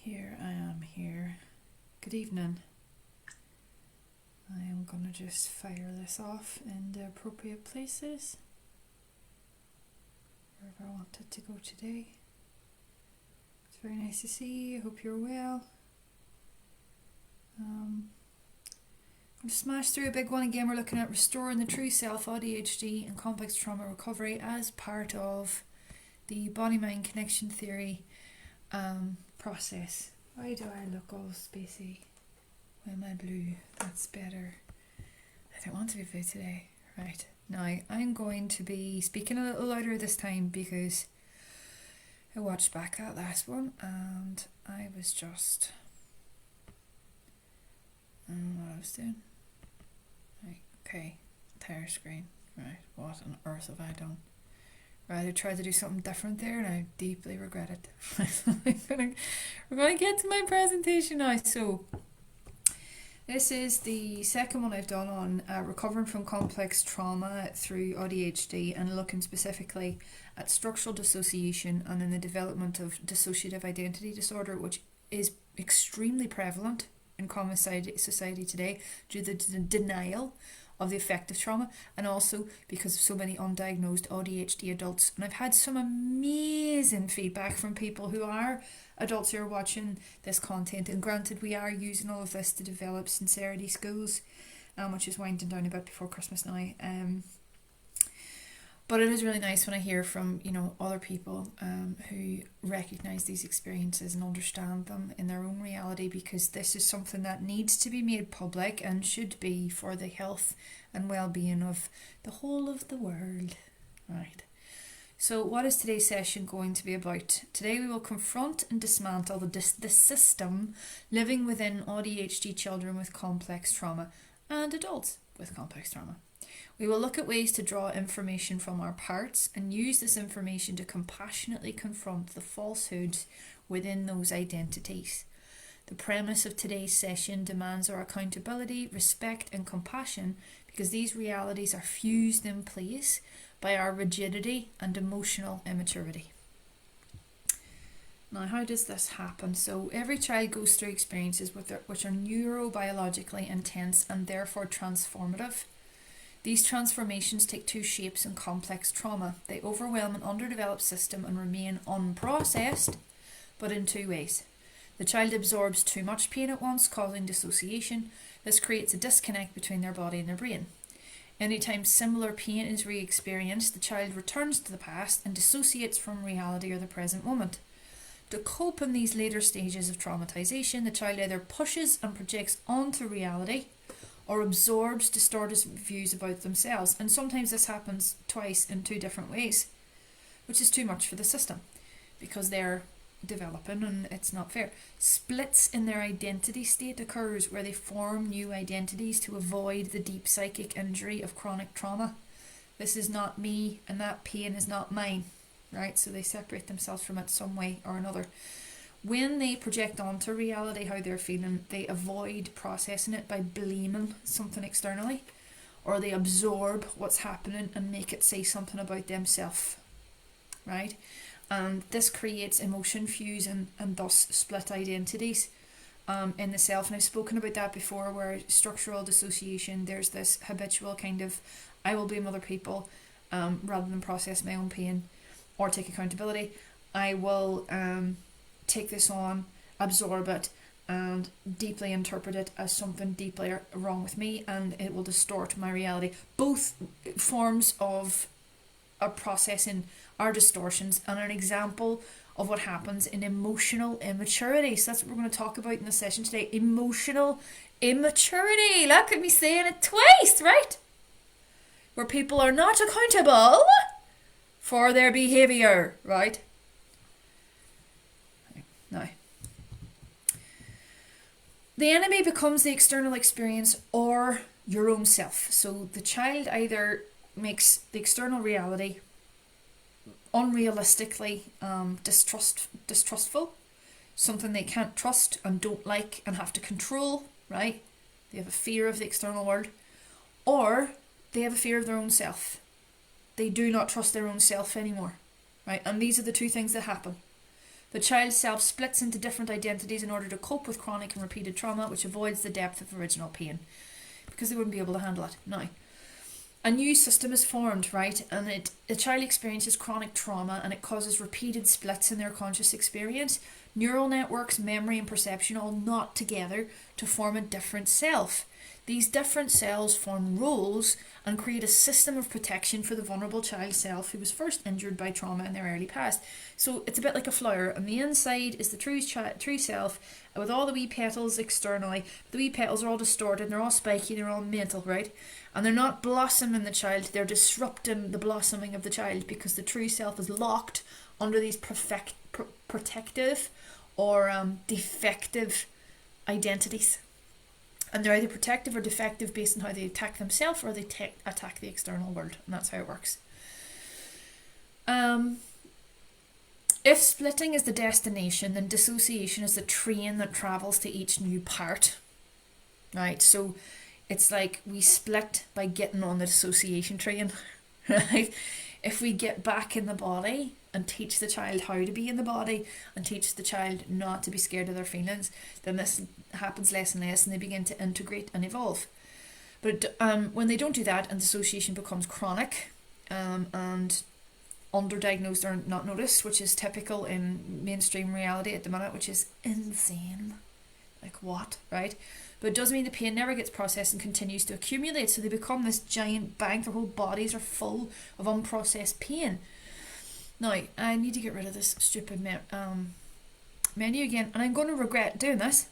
Here I am here. Good evening. I am going to just fire this off in the appropriate places, wherever I want it to go today. It's very nice to see you. I hope you're well. I'm going to smash through a big one again. We're looking at restoring the true self, Audhd and complex trauma recovery as part of the BodyMind Connection theory process. Why do I look all spacey? Why am I blue? That's better. I don't want to be blue today. Right, now I'm going to be speaking a little louder this time because I watched back that last one and I was just... I don't know what I was doing. Right, okay, entire screen. Right, what on earth have I done? Right, I tried to do something different there and I deeply regret it. We're going to get to my presentation now. So, this is the second one I've done on recovering from complex trauma through Audhd and looking specifically at structural dissociation and then the development of dissociative identity disorder, which is extremely prevalent in common society today due to the denial of the effect of trauma, and also because of so many undiagnosed Audhd adults. And I've had some amazing feedback from people who are adults who are watching this content, and granted we are using all of this to develop sincerity skills, which is winding down a bit before Christmas now. But it is really nice when I hear from, other people who recognise these experiences and understand them in their own reality, because this is something that needs to be made public and should be for the health and well-being of the whole of the world. Right. So what is today's session going to be about? Today we will confront and dismantle the system living within Audhd children with complex trauma and adults with complex trauma. We will look at ways to draw information from our parts and use this information to compassionately confront the falsehoods within those identities. The premise of today's session demands our accountability, respect and compassion, because these realities are fused in place by our rigidity and emotional immaturity. Now, how does this happen? So every child goes through experiences which are neurobiologically intense and therefore transformative. These transformations take two shapes in complex trauma. They overwhelm an underdeveloped system and remain unprocessed, but in two ways. The child absorbs too much pain at once, causing dissociation. This creates a disconnect between their body and their brain. Anytime similar pain is re-experienced, the child returns to the past and dissociates from reality or the present moment. To cope in these later stages of traumatization, the child either pushes and projects onto reality or absorbs distorted views about themselves. And sometimes this happens twice in two different ways, which is too much for the system because they're developing and it's not fair. Splits in their identity state occurs where they form new identities to avoid the deep psychic injury of chronic trauma. This is not me and that pain is not mine, right? So they separate themselves from it some way or another. When they project onto reality how they're feeling, they avoid processing it by blaming something externally, or they absorb what's happening and make it say something about themselves, right? And this creates emotion fusion and thus split identities in the self. And I've spoken about that before, where structural dissociation, there's this habitual kind of, I will blame other people rather than process my own pain or take accountability. I will take this on, absorb it, and deeply interpret it as something deeply wrong with me, and it will distort my reality. Both forms of processing are distortions and an example of what happens in emotional immaturity. So that's what we're going to talk about in the session today. Emotional immaturity. Look at me saying it twice, right? Where people are not accountable for their behaviour, right? Now, the enemy becomes the external experience or your own self. So the child either makes the external reality unrealistically distrustful, something they can't trust and don't like and have to control, right? They have a fear of the external world, or they have a fear of their own self. They do not trust their own self anymore, right? And these are the two things that happen. The child's self splits into different identities in order to cope with chronic and repeated trauma, which avoids the depth of original pain, because they wouldn't be able to handle it. Now, a new system is formed, right? And the child experiences chronic trauma, and it causes repeated splits in their conscious experience. Neural networks, memory and perception all knot together to form a different self. These different cells form roles and create a system of protection for the vulnerable child self who was first injured by trauma in their early past. So it's a bit like a flower. On the inside is the true self with all the wee petals externally. The wee petals are all distorted, they're all spiky, they're all mental, right? And they're not blossoming the child, they're disrupting the blossoming of the child, because the true self is locked under these protective or defective identities. And they're either protective or defective based on how they attack themselves or they attack the external world. And that's how it works. If splitting is the destination, then dissociation is the train that travels to each new part. Right? So it's like we split by getting on the dissociation train. Right? If we get back in the body and teach the child how to be in the body and teach the child not to be scared of their feelings, then this happens less and less and they begin to integrate and evolve. But when they don't do that and dissociation becomes chronic and underdiagnosed or not noticed, which is typical in mainstream reality at the minute, which is insane. Like what, right? But it doesn't mean the pain never gets processed and continues to accumulate, so they become this giant bank. Their whole bodies are full of unprocessed pain. Now, I need to get rid of this stupid menu again, and I'm going to regret doing this.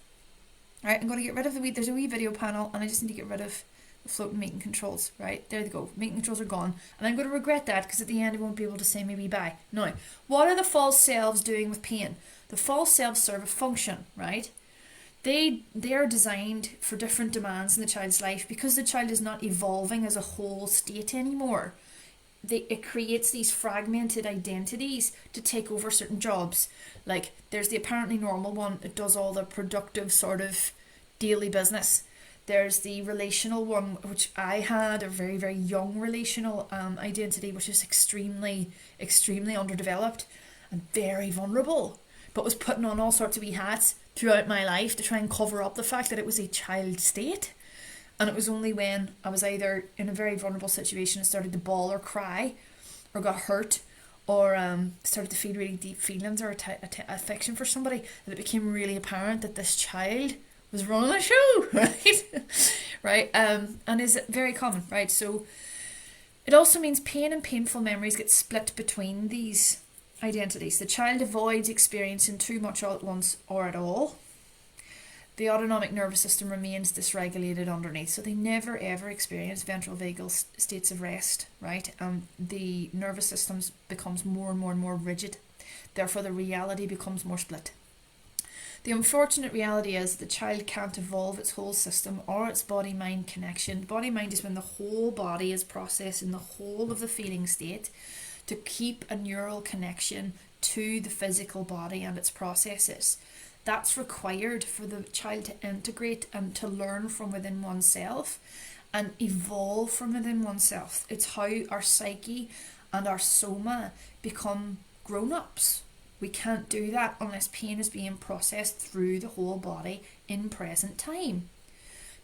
Right, I'm going to get rid of there's a wee video panel, and I just need to get rid of the floating meeting controls. Right, there they go. Meeting controls are gone, and I'm going to regret that because at the end I won't be able to say my wee bye. Now, what are the false selves doing with pain? The false selves serve a function, right? They are designed for different demands in the child's life because the child is not evolving as a whole state anymore. It creates these fragmented identities to take over certain jobs. Like there's the apparently normal one that does all the productive sort of daily business. There's the relational one, which I had a very, very young relational identity, which is extremely, extremely underdeveloped and very vulnerable, but was putting on all sorts of wee hats throughout my life to try and cover up the fact that it was a child state. And it was only when I was either in a very vulnerable situation and started to bawl or cry or got hurt or started to feel really deep feelings or affection for somebody that it became really apparent that this child was running the show, right? Right, and is very common, right? So it also means pain and painful memories get split between these identities. The child avoids experiencing too much all at once or at all. The autonomic nervous system remains dysregulated underneath, so they never ever experience ventral vagal states of rest, right? The nervous system becomes more and more and more rigid. Therefore, the reality becomes more split. The unfortunate reality is the child can't evolve its whole system or its body-mind connection. Body-mind is when the whole body is processing the whole of the feeling state to keep a neural connection to the physical body and its processes. That's required for the child to integrate and to learn from within oneself and evolve from within oneself. It's how our psyche and our soma become grown-ups. We can't do that unless pain is being processed through the whole body in present time.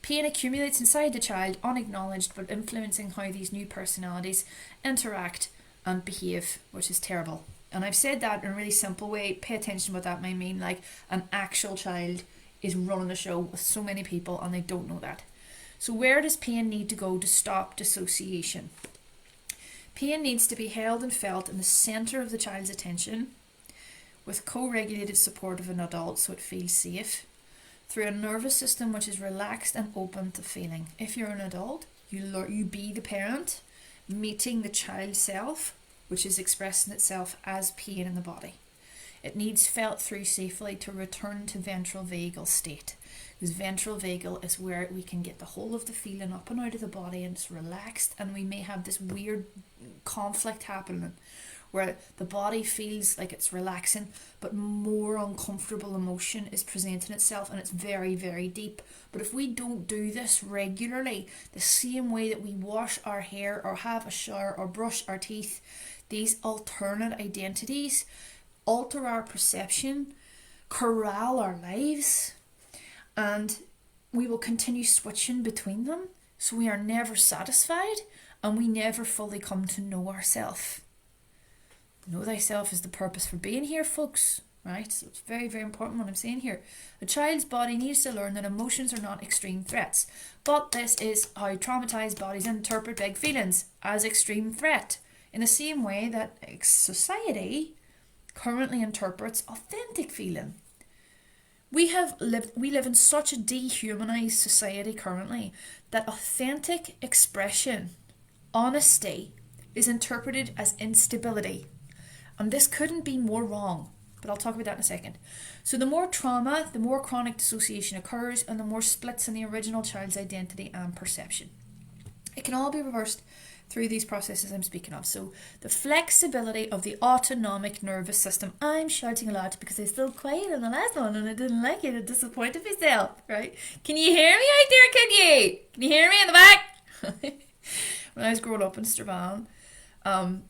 Pain accumulates inside the child, unacknowledged, but influencing how these new personalities interact and behave, which is terrible. And I've said that in a really simple way. Pay attention to what that might mean. Like an actual child is running the show with so many people and they don't know that. So where does pain need to go to stop dissociation? Pain needs to be held and felt in the centre of the child's attention with co-regulated support of an adult so it feels safe through a nervous system which is relaxed and open to feeling. If you're an adult, you be the parent meeting the child self, which is expressing itself as pain in the body. It needs felt through safely to return to ventral vagal state. Because ventral vagal is where we can get the whole of the feeling up and out of the body and it's relaxed, and we may have this weird conflict happening where the body feels like it's relaxing but more uncomfortable emotion is presenting itself and it's very, very deep. But if we don't do this regularly, the same way that we wash our hair or have a shower or brush our teeth, these alternate identities alter our perception, corral our lives, and we will continue switching between them, so we are never satisfied and we never fully come to know ourselves. Know thyself is the purpose for being here, folks, right? So it's very, very important what I'm saying here. A child's body needs to learn that emotions are not extreme threats, but this is how traumatized bodies interpret big feelings as extreme threat, in the same way that society currently interprets authentic feeling. We live in such a dehumanized society currently that authentic expression, honesty, is interpreted as instability. And this couldn't be more wrong, but I'll talk about that in a second. So the more trauma, the more chronic dissociation occurs, and the more splits in the original child's identity and perception. It can all be reversed through these processes I'm speaking of. So the flexibility of the autonomic nervous system. I'm shouting a lot because I was still quiet in the last one and I didn't like it. I disappointed myself, right? Can you hear me out there, can you? Can you hear me in the back? When I was growing up in Strabane,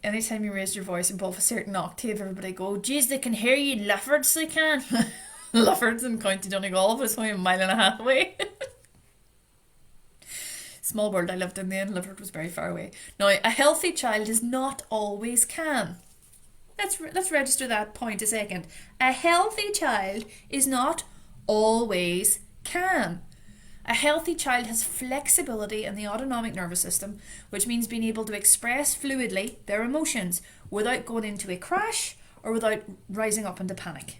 anytime you raised your voice above a certain octave, everybody go, geez, they can hear you, Luffords they can. Luffords in County Donegal, but it's only a mile and a half away. Small world I lived in then, Liverpool was very far away. Now, a healthy child is not always calm. Let's register that point a second. A healthy child is not always calm. A healthy child has flexibility in the autonomic nervous system, which means being able to express fluidly their emotions without going into a crash or without rising up into panic.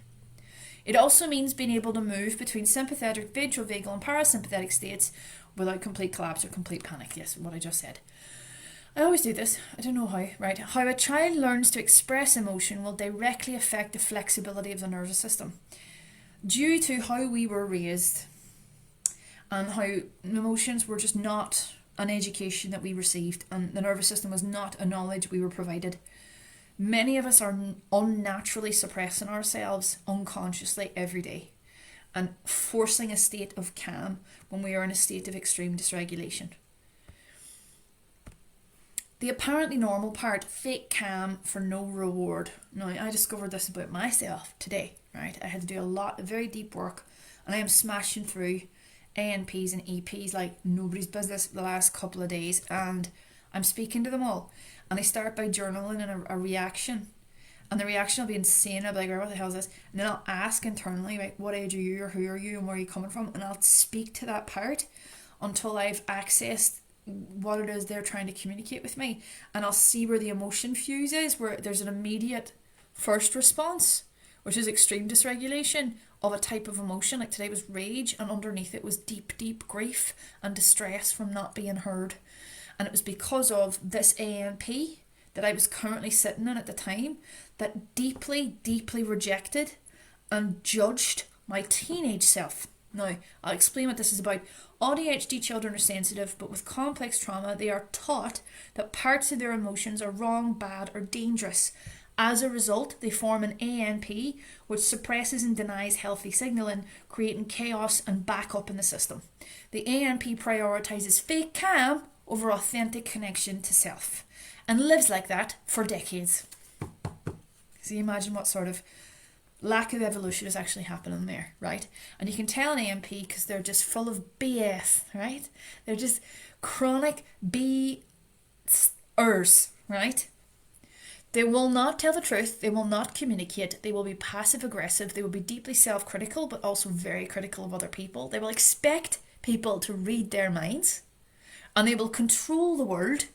It also means being able to move between sympathetic, vagal, and parasympathetic states without complete collapse or complete panic. Yes, what I just said. I always do this. I don't know how. Right. How a child learns to express emotion will directly affect the flexibility of the nervous system. Due to how we were raised and how emotions were just not an education that we received, and the nervous system was not a knowledge we were provided, many of us are unnaturally suppressing ourselves unconsciously every day and forcing a state of calm when we are in a state of extreme dysregulation. The apparently normal part, fake calm for no reward. Now, I discovered this about myself today, right? I had to do a very deep work, and I am smashing through ANPs and EPs like nobody's business the last couple of days, and I'm speaking to them all. And I start by journaling in a reaction. And the reaction will be insane. I'll be like, what the hell is this? And then I'll ask internally, like, what age are you, or who are you, and where are you coming from? And I'll speak to that part until I've accessed what it is they're trying to communicate with me. And I'll see where the emotion fuse is, where there's an immediate first response, which is extreme dysregulation of a type of emotion. Like today was rage, and underneath it was deep, deep grief and distress from not being heard. And it was because of this ANP that I was currently sitting in at the time that deeply, deeply rejected and judged my teenage self. Now, I'll explain what this is about. ADHD children are sensitive, but with complex trauma, they are taught that parts of their emotions are wrong, bad, or dangerous. As a result, they form an ANP, which suppresses and denies healthy signaling, creating chaos and backup in the system. The ANP prioritizes fake calm over authentic connection to self, and lives like that for decades. So you imagine what sort of lack of evolution is actually happening there, right? And you can tell an AMP because they're just full of BS, right? They're just chronic BSers, right? They will not tell the truth. They will not communicate. They will be passive aggressive. They will be deeply self-critical, but also very critical of other people. They will expect people to read their minds, and they will control the world.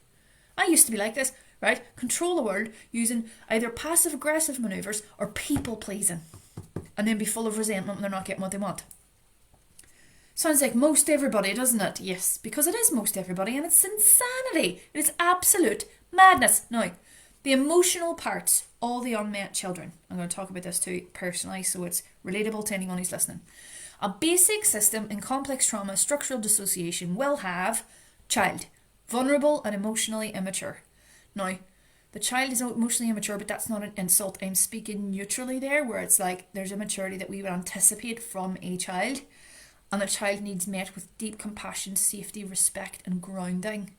I used to be like this, right? Control the world using either passive-aggressive manoeuvres or people-pleasing, and then be full of resentment when they're not getting what they want. Sounds like most everybody, doesn't it? Yes, because it is most everybody, and it's insanity. It's absolute madness. Now, the emotional parts, all the unmet children. I'm going to talk about this too personally, so it's relatable to anyone who's listening. A basic system in complex trauma, structural dissociation will have child, vulnerable and emotionally immature. Now, the child is emotionally immature, but that's not an insult. I'm speaking neutrally there, where it's like there's immaturity that we would anticipate from a child, and the child needs met with deep compassion, safety, respect, and grounding,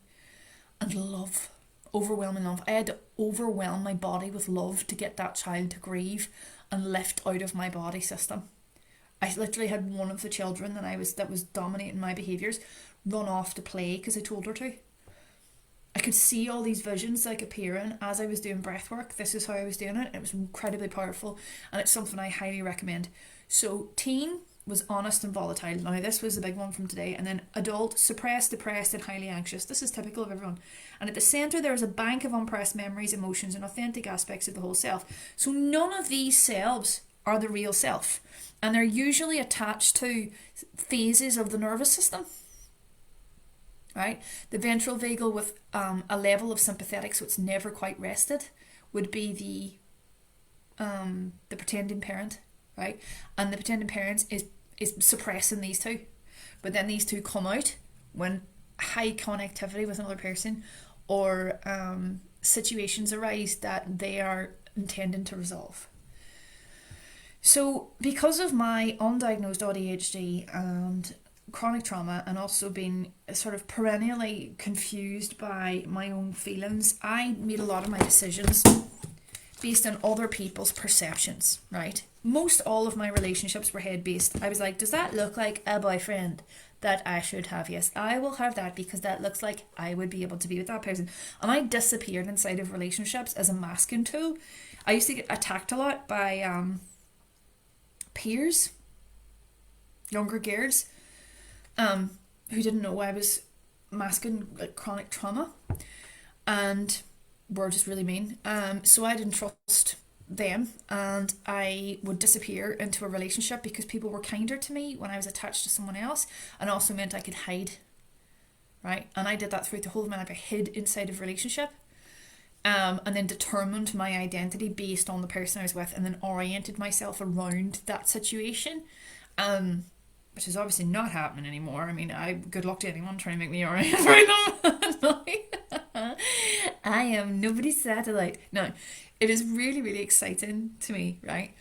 and love. Overwhelming love. I had to overwhelm my body with love to get that child to grieve and lift out of my body system. I literally had one of the children that was dominating my behaviours run off to play because I told her to. I could see all these visions like appearing as I was doing breath work. This is how I was doing it. It was incredibly powerful, and it's something I highly recommend. So teen was honest and volatile. Now this was the big one from today. And then adult, suppressed, depressed, and highly anxious. This is typical of everyone. And at the centre there is a bank of unpressed memories, emotions, and authentic aspects of the whole self. So none of these selves are the real self, and they're usually attached to phases of the nervous system. Right? The ventral vagal with a level of sympathetic, so it's never quite rested, would be the pretending parent, right? And the pretending parent is suppressing these two, but then these two come out when high connectivity with another person or situations arise that they are intending to resolve. So because of my undiagnosed ADHD and chronic trauma, and also being sort of perennially confused by my own feelings, I made a lot of my decisions based on other people's perceptions, right? Most all of my relationships were head-based. I was like, does that look like a boyfriend that I should have? Yes, I will have that because that looks like I would be able to be with that person. And I disappeared inside of relationships as a masking tool. I used to get attacked a lot by peers, younger girls, who didn't know I was masking like chronic trauma and were just really mean. So I didn't trust them, and I would disappear into a relationship because people were kinder to me when I was attached to someone else, and also meant I could hide, right? And I did that throughout the whole of my life. I hid inside of a relationship, and then determined my identity based on the person I was with, and then oriented myself around that situation, which is obviously not happening anymore. I mean, good luck to anyone trying to make me orient around them. I am nobody's satellite. No, it is really, really exciting to me, right,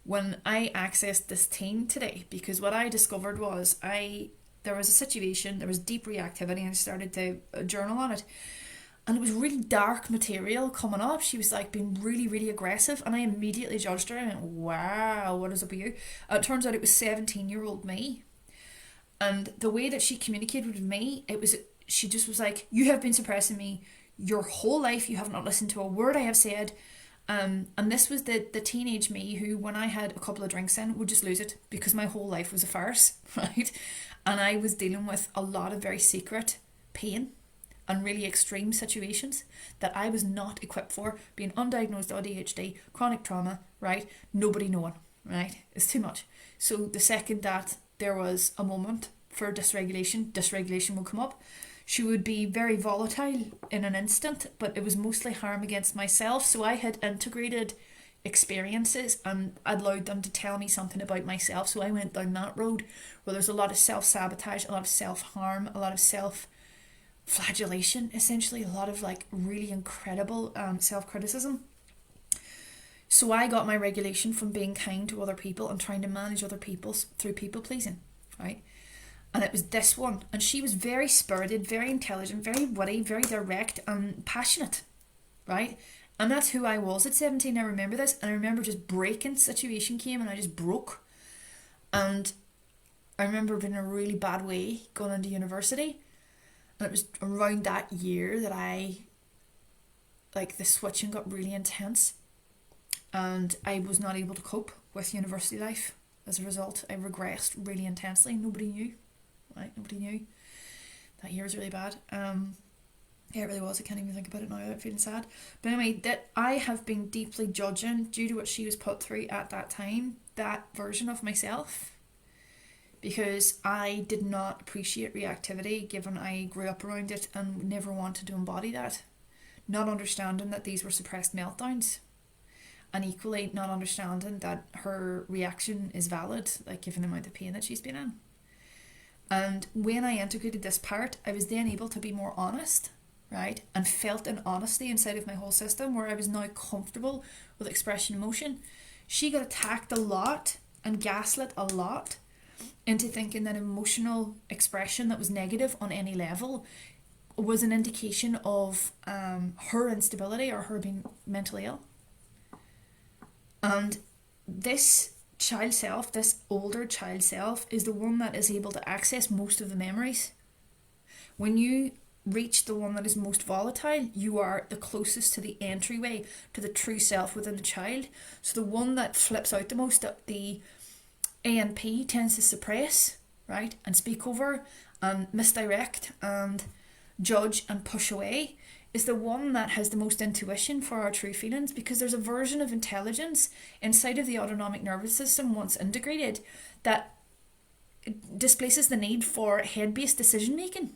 when I accessed this teen today, because what I discovered was there was a situation, there was deep reactivity, and I started to journal on it. And it was really dark material coming up. She was like being really, really aggressive, and I immediately judged her and went, wow, what is up with you? It turns out it was 17-year-old me. And the way that she communicated with me, she just was like, you have been suppressing me your whole life. You have not listened to a word I have said. And this was the teenage me who, when I had a couple of drinks in, would just lose it because my whole life was a farce, right? And I was dealing with a lot of very secret pain and really extreme situations that I was not equipped for, being undiagnosed ADHD, chronic trauma, right? Nobody knowing, right? It's too much. So the second that there was a moment for dysregulation would come up. She would be very volatile in an instant, but it was mostly harm against myself. So I had integrated experiences and allowed them to tell me something about myself. So I went down that road where there's a lot of self-sabotage, a lot of self-harm, a lot of self-flagellation, essentially a lot of like really incredible self-criticism. So I got my regulation from being kind to other people and trying to manage other people through people pleasing, right? And it was this one. And she was very spirited, very intelligent, very witty, very direct and passionate, right? And that's who I was at 17. I remember this. And I remember just breaking. Situation came and I just broke. And I remember being in a really bad way going into university. And it was around that year that the switching got really intense. And I was not able to cope with university life. As a result, I regressed really intensely. Nobody knew. Right? Nobody knew. That year was really bad. Yeah, it really was. I can't even think about it now without feeling sad. But anyway, that I have been deeply judging due to what she was put through at that time, that version of myself. Because I did not appreciate reactivity, given I grew up around it and never wanted to embody that. Not understanding that these were suppressed meltdowns. And equally not understanding that her reaction is valid, like given the amount of pain that she's been in. And when I integrated this part, I was then able to be more honest, right? And felt an honesty inside of my whole system where I was now comfortable with expression emotion. She got attacked a lot and gaslit a lot into thinking that emotional expression that was negative on any level was an indication of her instability or her being mentally ill. And this child self, this older child self, is the one that is able to access most of the memories. When you reach the one that is most volatile, you are the closest to the entryway to the true self within the child. So the one that flips out the most, that the ANP tends to suppress, right, and speak over and misdirect and judge and push away, is the one that has the most intuition for our true feelings, because there's a version of intelligence inside of the autonomic nervous system, once integrated, that displaces the need for head-based decision making.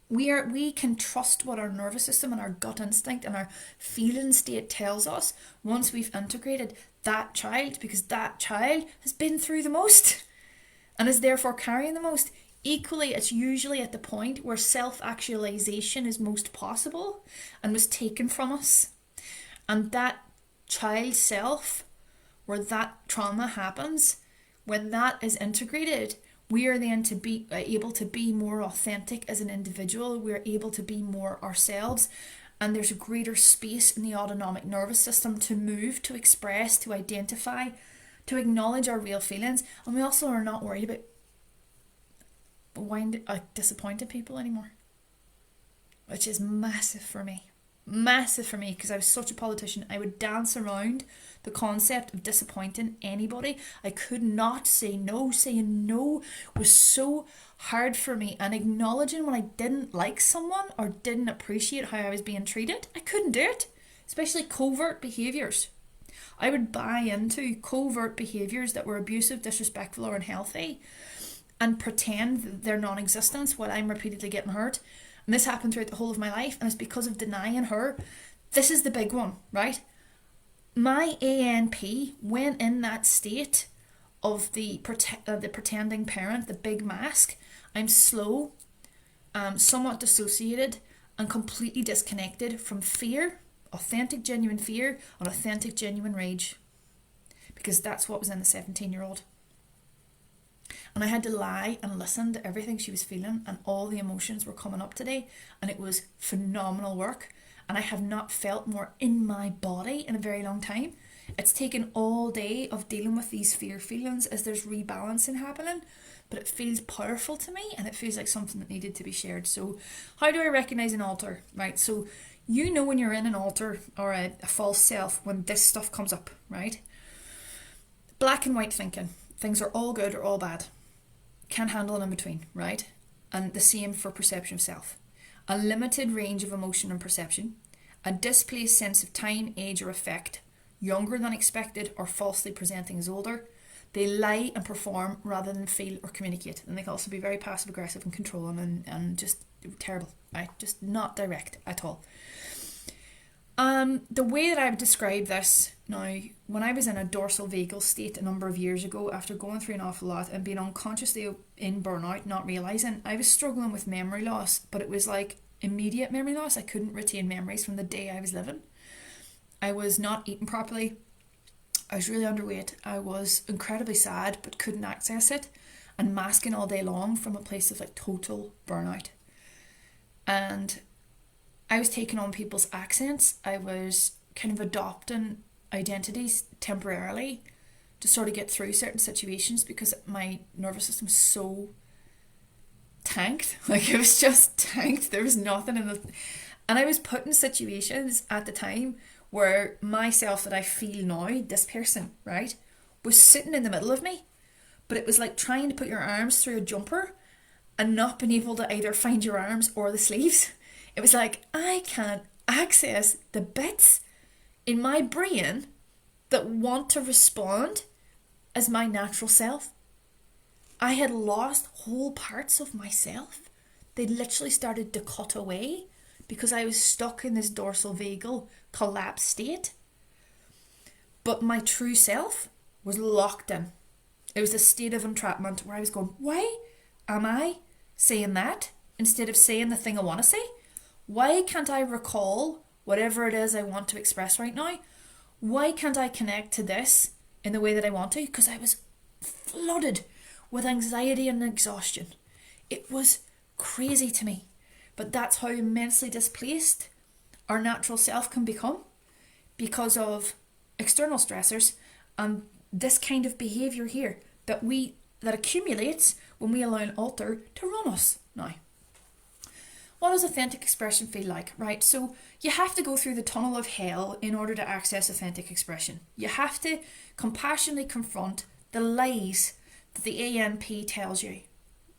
We can trust what our nervous system and our gut instinct and our feeling state tells us once we've integrated that child, because that child has been through the most and is therefore carrying the most. Equally, it's usually at the point where self-actualization is most possible and was taken from us. And that child self, where that trauma happens, when that is integrated, we are then to be able to be more authentic as an individual. We're able to be more ourselves, and there's a greater space in the autonomic nervous system to move, to express, to identify, to acknowledge our real feelings. And we also are not worried about disappointing people anymore, which is massive for me. Massive for me, because I was such a politician. I would dance around the concept of disappointing anybody. I could not say no. Saying no was so hard for me, and acknowledging when I didn't like someone or didn't appreciate how I was being treated, I couldn't do it. Especially covert behaviours. I would buy into covert behaviours that were abusive, disrespectful or unhealthy, and pretend they're non-existent while I'm repeatedly getting hurt. And this happened throughout the whole of my life, and it's because of denying her. This is the big one, right? My ANP, when in that state of the pretending parent, the big mask, I'm slow, somewhat dissociated, and completely disconnected from fear, authentic, genuine fear, and authentic, genuine rage. Because that's what was in the 17-year-old. And I had to lie and listen to everything she was feeling, and all the emotions were coming up today, and it was phenomenal work. And I have not felt more in my body in a very long time. It's taken all day of dealing with these fear feelings as there's rebalancing happening, but it feels powerful to me, and it feels like something that needed to be shared. So how do I recognize an alter, right? So you know when you're in an alter or a false self when this stuff comes up, right? Black and white thinking. Things are all good or all bad. Can't handle an in between, right? And the same for perception of self. A limited range of emotion and perception. A displaced sense of time, age or effect. Younger than expected or falsely presenting as older. They lie and perform rather than feel or communicate. And they can also be very passive aggressive and controlling and just terrible, right? Just not direct at all. The way that I would describe this now, when I was in a dorsal vagal state a number of years ago, after going through an awful lot and being unconsciously in burnout, not realising, I was struggling with memory loss, but it was like immediate memory loss. I couldn't retain memories from the day I was living. I was not eating properly. I was really underweight. I was incredibly sad, but couldn't access it, and masking all day long from a place of like total burnout. And I was taking on people's accents. I was kind of adopting identities temporarily to sort of get through certain situations because my nervous system was so tanked. Like it was just tanked. There was nothing in the... And I was put in situations at the time where myself that I feel now, this person, right, was sitting in the middle of me. But it was like trying to put your arms through a jumper and not being able to either find your arms or the sleeves. It was like, I can't access the bits in my brain that want to respond as my natural self. I had lost whole parts of myself. They literally started to cut away because I was stuck in this dorsal vagal collapse state. But my true self was locked in. It was a state of entrapment where I was going, why am I saying that instead of saying the thing I want to say? Why can't I recall whatever it is I want to express right now? Why can't I connect to this in the way that I want to? Because I was flooded with anxiety and exhaustion. It was crazy to me. But that's how immensely displaced our natural self can become because of external stressors and this kind of behaviour here that accumulates when we allow an alter to run us. Now, what does authentic expression feel like, right? So you have to go through the tunnel of hell in order to access authentic expression. You have to compassionately confront the lies that the ANP tells you.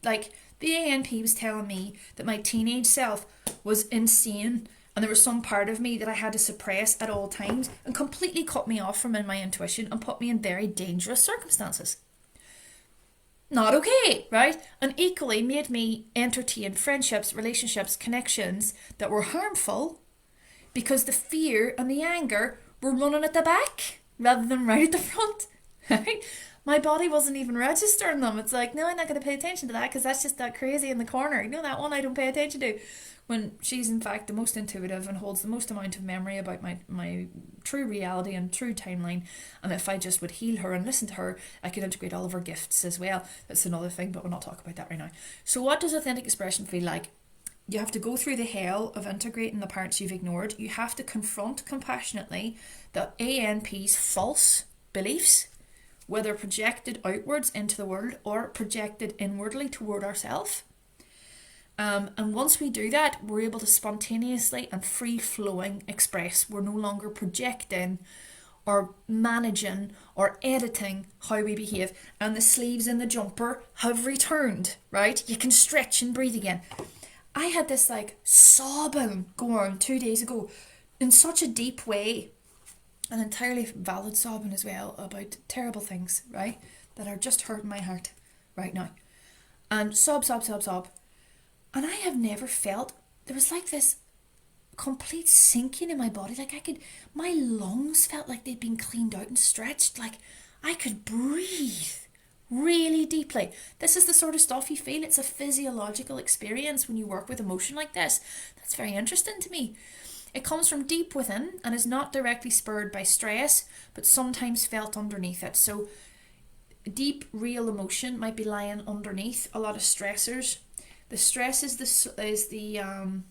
Like, the ANP was telling me that my teenage self was insane and there was some part of me that I had to suppress at all times and completely cut me off from my intuition and put me in very dangerous circumstances. Not okay, right? And equally made me entertain friendships, relationships, connections that were harmful because the fear and the anger were running at the back rather than right at the front, right? My body wasn't even registering them. It's like, no, I'm not going to pay attention to that because that's just that crazy in the corner. You know, that one I don't pay attention to. When she's in fact the most intuitive and holds the most amount of memory about my true reality and true timeline. And if I just would heal her and listen to her, I could integrate all of her gifts as well. That's another thing, but we'll not talk about that right now. So what does authentic expression feel like? You have to go through the hell of integrating the parts you've ignored. You have to confront compassionately the ANP's false beliefs, whether projected outwards into the world or projected inwardly toward ourselves. And once we do that, we're able to spontaneously and free-flowing express. We're no longer projecting or managing or editing how we behave. And the sleeves in the jumper have returned, right? You can stretch and breathe again. I had this like sobbing going 2 days ago in such a deep way, an entirely valid sobbing as well about terrible things, right? That are just hurting my heart right now. And sob. And I have never felt, there was like this complete sinking in my body. Like my lungs felt like they'd been cleaned out and stretched. Like I could breathe really deeply. This is the sort of stuff you feel. It's a physiological experience when you work with emotion like this. That's very interesting to me. It comes from deep within and is not directly spurred by stress, but sometimes felt underneath it. So deep, real emotion might be lying underneath a lot of stressors. The stress is the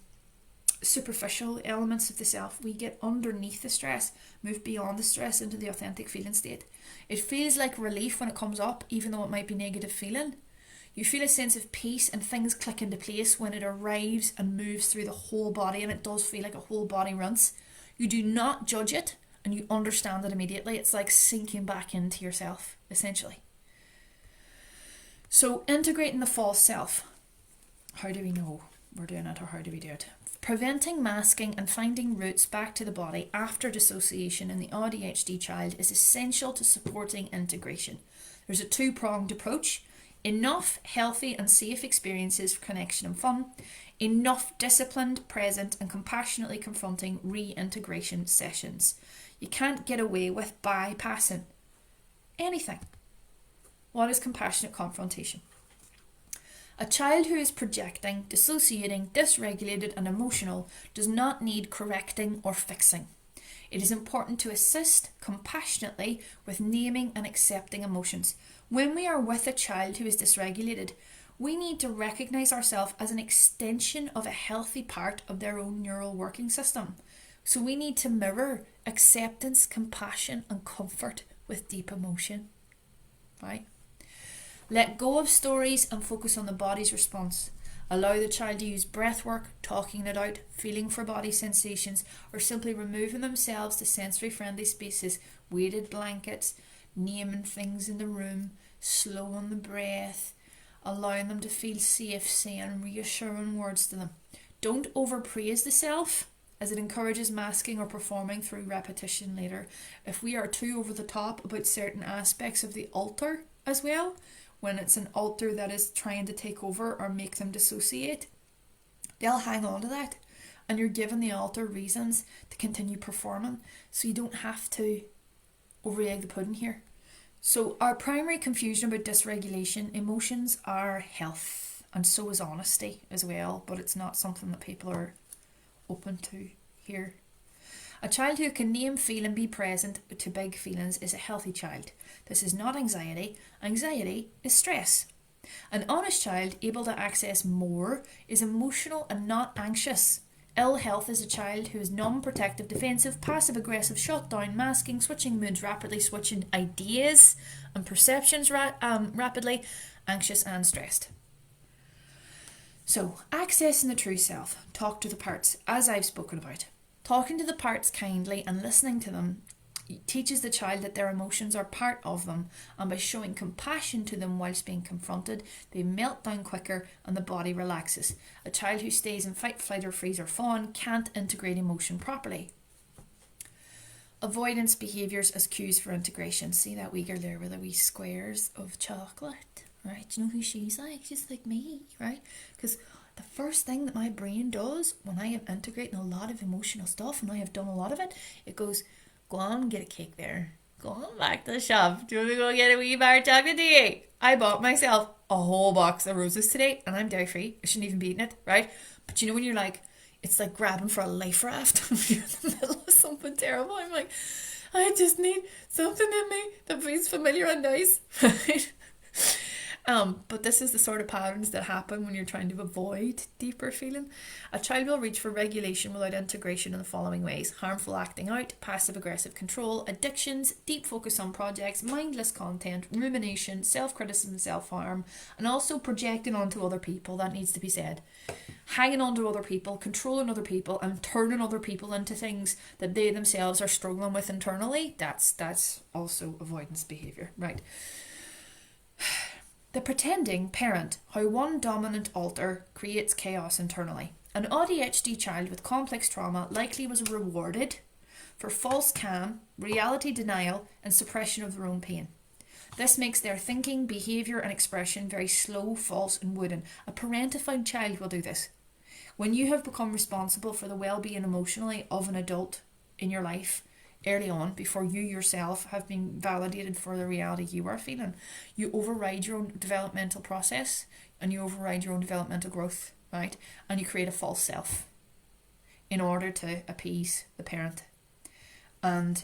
superficial elements of the self. We get underneath the stress, move beyond the stress into the authentic feeling state. It feels like relief when it comes up, even though it might be negative feeling. You feel a sense of peace and things click into place when it arrives and moves through the whole body, and it does feel like a whole body rinse. You do not judge it and you understand it immediately. It's like sinking back into yourself, essentially. So integrating the false self. How do we know we're doing it, or how do we do it? Preventing masking and finding roots back to the body after dissociation in the Audhd child is essential to supporting integration. There's a two-pronged approach. Enough healthy and safe experiences for connection and fun. Enough disciplined, present and compassionately confronting reintegration sessions. You can't get away with bypassing anything. What is compassionate confrontation? A child who is projecting, dissociating, dysregulated and emotional does not need correcting or fixing. It is important to assist compassionately with naming and accepting emotions. When we are with a child who is dysregulated, we need to recognise ourselves as an extension of a healthy part of their own neural working system. So we need to mirror acceptance, compassion and comfort with deep emotion. Right? Let go of stories and focus on the body's response. Allow the child to use breath work, talking it out, feeling for body sensations, or simply removing themselves to sensory-friendly spaces, weighted blankets, naming things in the room, slowing the breath, allowing them to feel safe, saying reassuring words to them. Don't overpraise the self, as it encourages masking or performing through repetition later. If we are too over the top about certain aspects of the alter as well, when it's an alter that is trying to take over or make them dissociate, they'll hang on to that. And you're giving the alter reasons to continue performing. So you don't have to over-egg the pudding here. So our primary confusion about dysregulation, emotions are health. And so is honesty as well. But it's not something that people are open to here. A child who can name, feel and be present to big feelings is a healthy child. This is not anxiety. Anxiety is stress. An honest child able to access more is emotional and not anxious. Ill health is a child who is non-protective, defensive, passive-aggressive, shut down, masking, switching moods rapidly, switching ideas and perceptions rapidly, anxious and stressed. So, accessing the true self. Talk to the parts, as I've spoken about. Talking to the parts kindly and listening to them teaches the child that their emotions are part of them, and by showing compassion to them whilst being confronted, they melt down quicker and the body relaxes. A child who stays in fight, flight or freeze or fawn can't integrate emotion properly. Avoidance behaviours as cues for integration. See that wee girl there with the wee squares of chocolate, right? Do you know who she's like? She's like me, right? Because the first thing that my brain does when I am integrating a lot of emotional stuff, and I have done a lot of it, it goes, go on and get a cake there. Go on back to the shop. Do you want to go get a wee bar of chocolate to eat? I bought myself a whole box of roses today, and I'm dairy free. I shouldn't even be eating it, right? But you know when you're like, it's like grabbing for a life raft. You're in the middle of something terrible. I'm like, I just need something in me that feels familiar and nice, right? But this is the sort of patterns that happen when you're trying to avoid deeper feeling. A child will reach for regulation without integration in the following ways: harmful acting out, passive-aggressive control, addictions, deep focus on projects, mindless content, rumination, self-criticism, self-harm, and also projecting onto other people. That needs to be said. Hanging on to other people, controlling other people, and turning other people into things that they themselves are struggling with internally. That's also avoidance behaviour, right? The pretending parent, how one dominant alter creates chaos internally. An ADHD child with complex trauma likely was rewarded for false calm, reality denial, and suppression of their own pain. This makes their thinking, behaviour, and expression very slow, false, and wooden. A parentified child will do this. When you have become responsible for the well-being emotionally of an adult in your life, early on, before you yourself have been validated for the reality you are feeling, you override your own developmental process and you override your own developmental growth, right? And you create a false self in order to appease the parent. And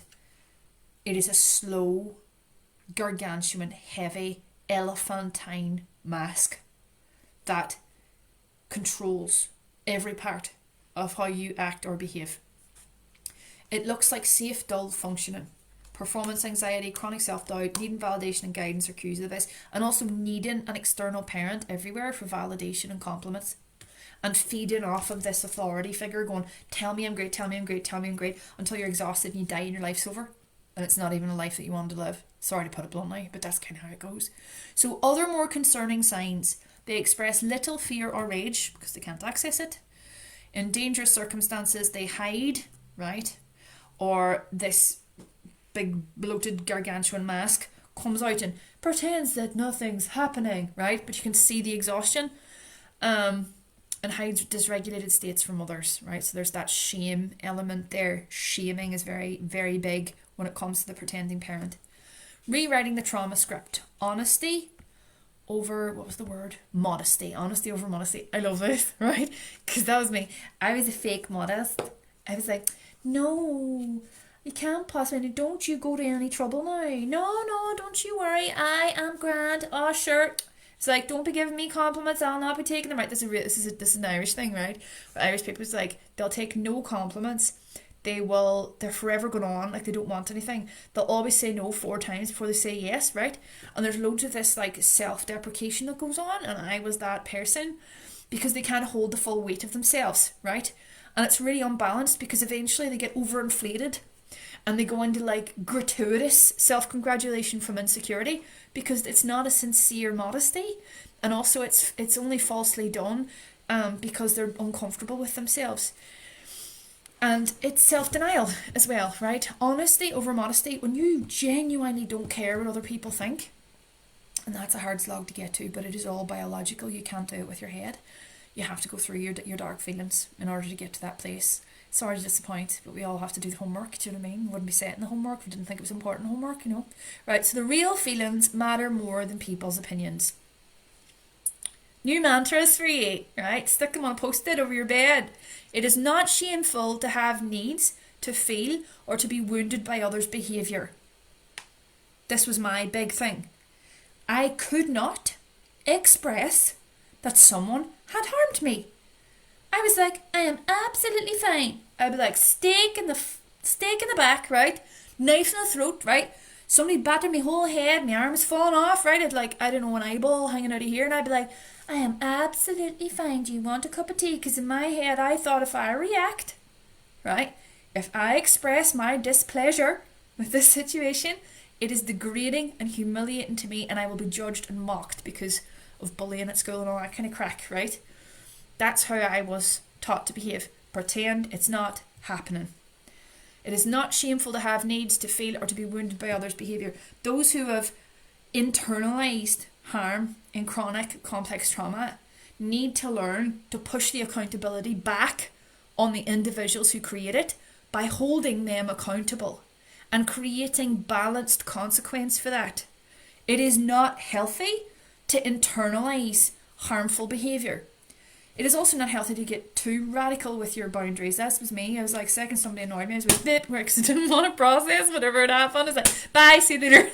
it is a slow, gargantuan, heavy, elephantine mask that controls every part of how you act or behave. It looks like safe, dull functioning, performance anxiety, chronic self-doubt, needing validation and guidance or cues of this, and also needing an external parent everywhere for validation and compliments, and feeding off of this authority figure going, tell me I'm great, tell me I'm great, tell me I'm great, until you're exhausted and you die and your life's over, and it's not even a life that you wanted to live. Sorry to put it bluntly, but that's kind of how it goes. So other more concerning signs: they express little fear or rage because they can't access it. In dangerous circumstances, they hide, right? Or this big bloated gargantuan mask comes out and pretends that nothing's happening, right? But you can see the exhaustion, and hides dysregulated states from others, right? So there's that shame element there. Shaming is very, very big when it comes to the pretending parent. Rewriting the trauma script. Honesty over, what was the word? Modesty. Honesty over modesty. I love this, right? Because that was me. I was a fake modest. I was like, no, you can't possibly, don't you go to any trouble now. No, don't you worry, I am grand. Oh, sure. It's like, don't be giving me compliments, I'll not be taking them. Right, this is an Irish thing, right? Irish people, it's like, they'll take no compliments. They're forever going on, like they don't want anything. They'll always say no 4 times before they say yes, right? And there's loads of this like self-deprecation that goes on, and I was that person, because they can't hold the full weight of themselves, right? And it's really unbalanced, because eventually they get overinflated and they go into like gratuitous self-congratulation from insecurity, because it's not a sincere modesty, and also it's only falsely done because they're uncomfortable with themselves. And it's self-denial as well, right? Honesty over modesty, when you genuinely don't care what other people think. And that's a hard slog to get to, but it is all biological. You can't do it with your head. You have to go through your dark feelings in order to get to that place. Sorry to disappoint, but we all have to do the homework, do you know what I mean? Wouldn't be setting the homework if we didn't think it was important homework, you know? Right, so the real feelings matter more than people's opinions. New mantras for you, right? Stick them on a post-it over your bed. It is not shameful to have needs, to feel, or to be wounded by others' behaviour. This was my big thing. I could not express that someone had harmed me. I was like, I am absolutely fine. I'd be like, stake in the back, right? Knife in the throat, right? Somebody battered my whole head, my arm was falling off, right? I'd like, I don't know, an eyeball hanging out of here, and I'd be like, I am absolutely fine. Do you want a cup of tea? Because in my head, I thought if I react, right, if I express my displeasure with this situation, it is degrading and humiliating to me, and I will be judged and mocked because of bullying at school and all that kind of crack, right? That's how I was taught to behave. Pretend it's not happening. It is not shameful to have needs, to feel, or to be wounded by others' behaviour. Those who have internalised harm in chronic complex trauma need to learn to push the accountability back on the individuals who create it by holding them accountable and creating balanced consequence for that. It is not healthy to internalise harmful behaviour. It is also not healthy to get too radical with your boundaries. That was me. I was like, second somebody annoyed me, I was like, bit work, because I didn't want to process whatever had happened. I was like, bye, see you later.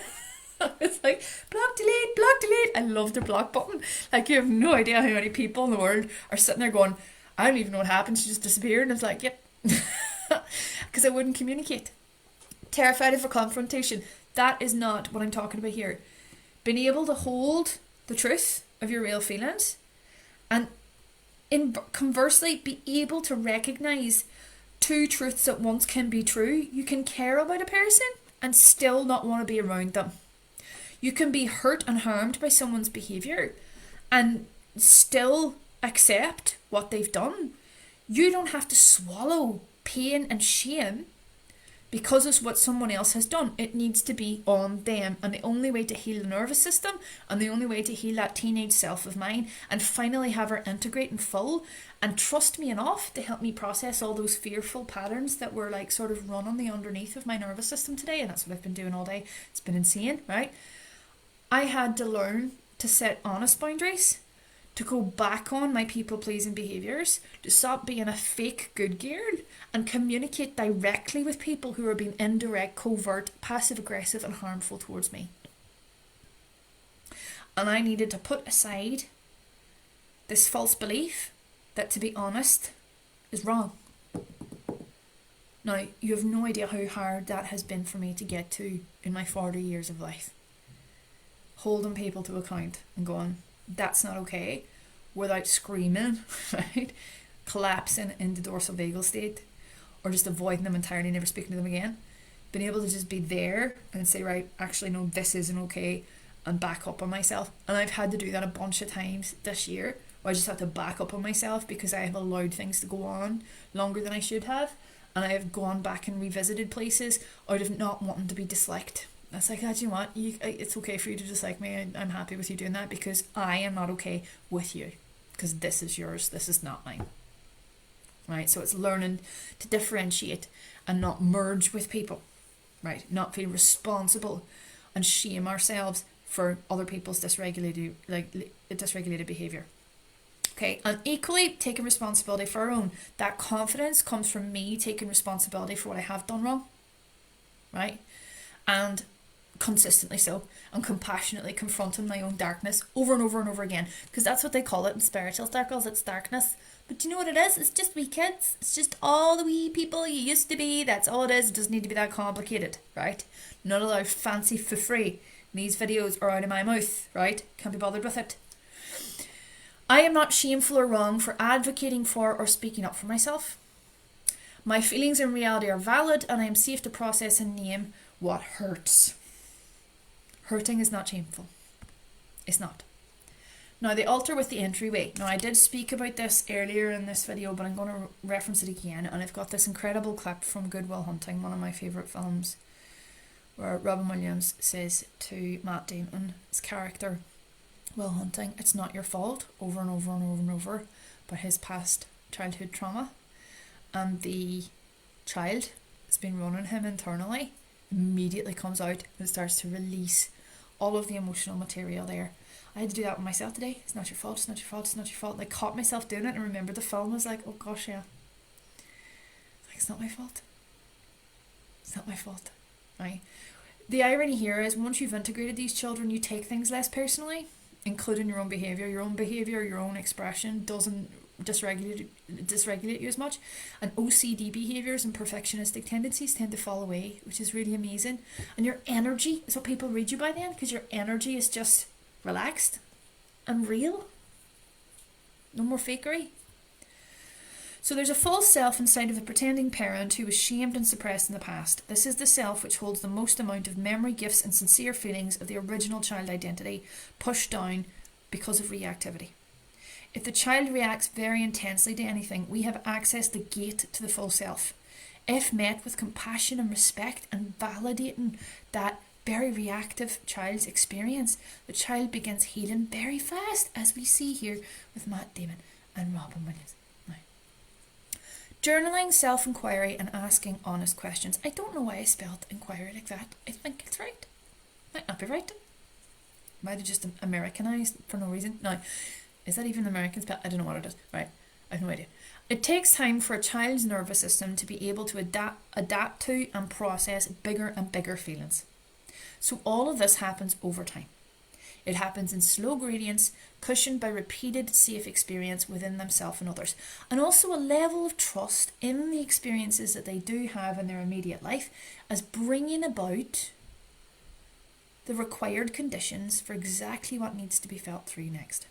It's like, block, delete, block, delete. I love the block button. Like, you have no idea how many people in the world are sitting there going, I don't even know what happened, she just disappeared. And it's like, yep. Because I wouldn't communicate. Terrified of a confrontation. That is not what I'm talking about here. Being able to hold the truth of your real feelings, and conversely, be able to recognise two truths at once can be true. You can care about a person and still not want to be around them. You can be hurt and harmed by someone's behaviour and still accept what they've done. You don't have to swallow pain and shame because it's what someone else has done. It needs to be on them. And the only way to heal the nervous system, and the only way to heal that teenage self of mine, and finally have her integrate in full and trust me enough to help me process all those fearful patterns that were like sort of running the underneath of my nervous system today. And that's what I've been doing all day. It's been insane, right? I had to learn to set honest boundaries, to go back on my people-pleasing behaviours, to stop being a fake good girl and communicate directly with people who are being indirect, covert, passive-aggressive and harmful towards me. And I needed to put aside this false belief that to be honest is wrong. Now, you have no idea how hard that has been for me to get to in my 40 years of life. Holding people to account and going, that's not okay, without screaming, right? Collapsing into dorsal vagal state, or just avoiding them entirely, never speaking to them again. Being able to just be there and say, right, actually no, this isn't okay, and back up on myself. And I've had to do that a bunch of times this year, where I just have to back up on myself because I have allowed things to go on longer than I should have, and I have gone back and revisited places out of not wanting to be disliked. It's like, you know what, it's okay for you to dislike me. I'm happy with you doing that because I am not okay with you, because this is yours, this is not mine. Right? So it's learning to differentiate and not merge with people, right? Not feel responsible and shame ourselves for other people's dysregulated behaviour. Okay, and equally taking responsibility for our own. That confidence comes from me taking responsibility for what I have done wrong, right? And consistently so, and compassionately confronting my own darkness over and over and over again, because that's what they call it in spiritual circles. It's darkness, but do you know what it is? It's just wee kids. It's just all the wee people you used to be. That's all it is. It doesn't need to be that complicated, right? None of that fancy for free. These videos are out of my mouth, right? Can't be bothered with it. I am not shameful or wrong for advocating for or speaking up for myself. My feelings in reality are valid, and I am safe to process and name what hurts. Hurting is not shameful. It's not. Now, the altar with the entryway. Now, I did speak about this earlier in this video, but I'm going to reference it again. And I've got this incredible clip from Good Will Hunting, one of my favourite films, where Robin Williams says to Matt Damon, his character, Will Hunting, it's not your fault, over and over and over and over, but his past childhood trauma. And the child that's been running him internally immediately comes out and starts to release all of the emotional material there. I had to do that with myself today. It's not your fault, it's not your fault, it's not your fault. And I caught myself doing it and remembered the film. I was like, oh gosh, yeah. It's not my fault. It's not my fault. Right? The irony here is once you've integrated these children, you take things less personally. including your own behaviour. Your own behaviour, your own expression doesn't dysregulate you as much. And OCD behaviours and perfectionistic tendencies tend to fall away, which is really amazing. And your energy is what people read you by then, because your energy is just relaxed and real. No more fakery. So there's a false self inside of the pretending parent who was shamed and suppressed in the past. This is the self which holds the most amount of memory, gifts and sincere feelings of the original child identity pushed down because of reactivity. If the child reacts very intensely to anything, we have access the gate to the full self. If met with compassion and respect and validating that very reactive child's experience, the child begins healing very fast, as we see here with Matt Damon and Robin Williams. Journaling, self-inquiry and asking honest questions. I don't know why I spelled inquiry like that. I think it's right. Might not be right. Might have just Americanized for no reason. No, is that even American spell? I don't know what it is. Right, I have no idea. It takes time for a child's nervous system to be able to adapt to and process bigger and bigger feelings. So all of this happens over time. It happens in slow gradients, cushioned by repeated safe experience within themselves and others. And also a level of trust in the experiences that they do have in their immediate life as bringing about the required conditions for exactly what needs to be felt through next.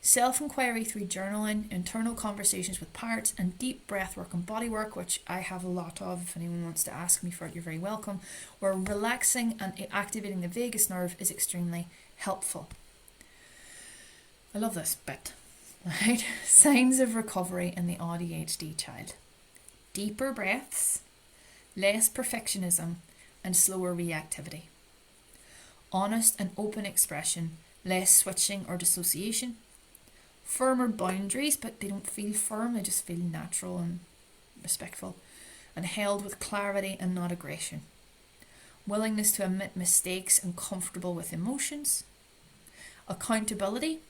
Self-inquiry through journaling, internal conversations with parents, and deep breath work and body work, which I have a lot of. If anyone wants to ask me for it, you're very welcome. Where relaxing and activating the vagus nerve is extremely helpful. I love this bit. Right? Signs of recovery in the ADHD child. Deeper breaths, less perfectionism, and slower reactivity. Honest and open expression, less switching or dissociation. Firmer boundaries, but they don't feel firm, they just feel natural and respectful, and held with clarity and not aggression. Willingness to admit mistakes and comfortable with emotions. Accountability,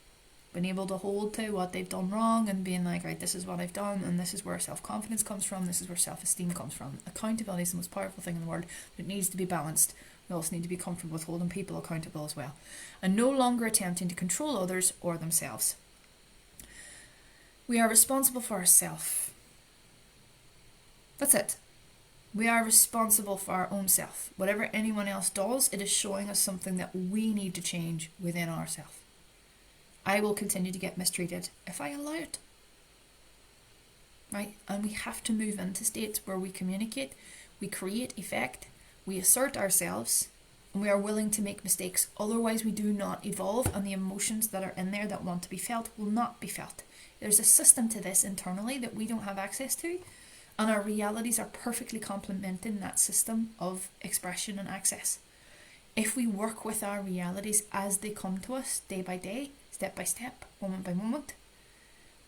being able to hold to what they've done wrong and being like, right, this is what I've done and this is where self-confidence comes from, this is where self-esteem comes from. Accountability is the most powerful thing in the world, but it needs to be balanced. We also need to be comfortable with holding people accountable as well. And no longer attempting to control others or themselves. We are responsible for ourselves. That's it. We are responsible for our own self. Whatever anyone else does, it is showing us something that we need to change within ourselves. I will continue to get mistreated if I allow it. Right? And we have to move into states where we communicate, we create effect, we assert ourselves, and we are willing to make mistakes. Otherwise, we do not evolve, and the emotions that are in there that want to be felt will not be felt. There's a system to this internally that we don't have access to, and our realities are perfectly complementing that system of expression and access. If we work with our realities as they come to us, day by day, step by step, moment by moment,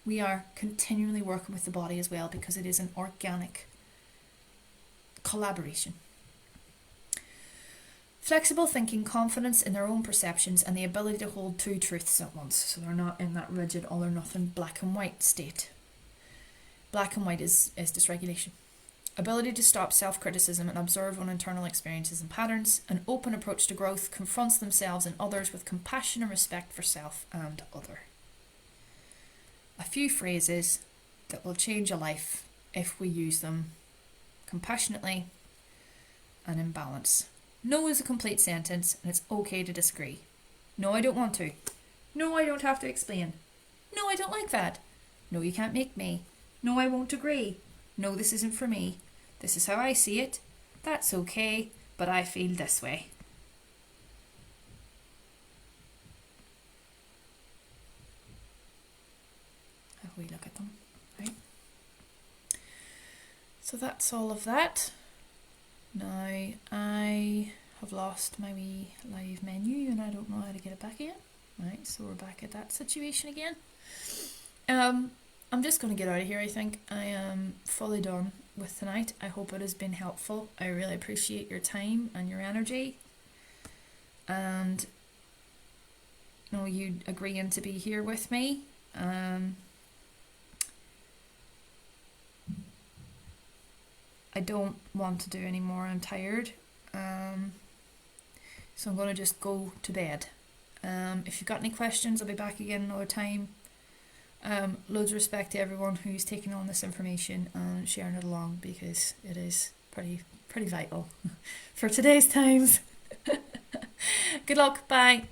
we are continually working with the body as well, because it is an organic collaboration. Flexible thinking, confidence in their own perceptions, and the ability to hold two truths at once. So they're not in that rigid all or nothing black and white state. Black and white is dysregulation. Ability to stop self-criticism and observe on internal experiences and patterns. An open approach to growth, confronts themselves and others with compassion and respect for self and other. A few phrases that will change a life if we use them compassionately and in balance. No is a complete sentence, and it's okay to disagree. No, I don't want to. No, I don't have to explain. No, I don't like that. No, you can't make me. No, I won't agree. No, this isn't for me. This is how I see it. That's okay, but I feel this way. Have we look at them, right? So that's all of that. Now, I have lost my wee live menu and I don't know how to get it back again. Right, so we're back at that situation again. I'm just going to get out of here, I think. I am fully done with tonight. I hope it has been helpful. I really appreciate your time and your energy. And you agreeing to be here with me. I don't want to do any more. I'm tired. So I'm going to just go to bed. If you've got any questions, I'll be back again another time. Loads of respect to everyone who's taking on this information and sharing it along, because it is pretty vital for today's times. Good luck. Bye.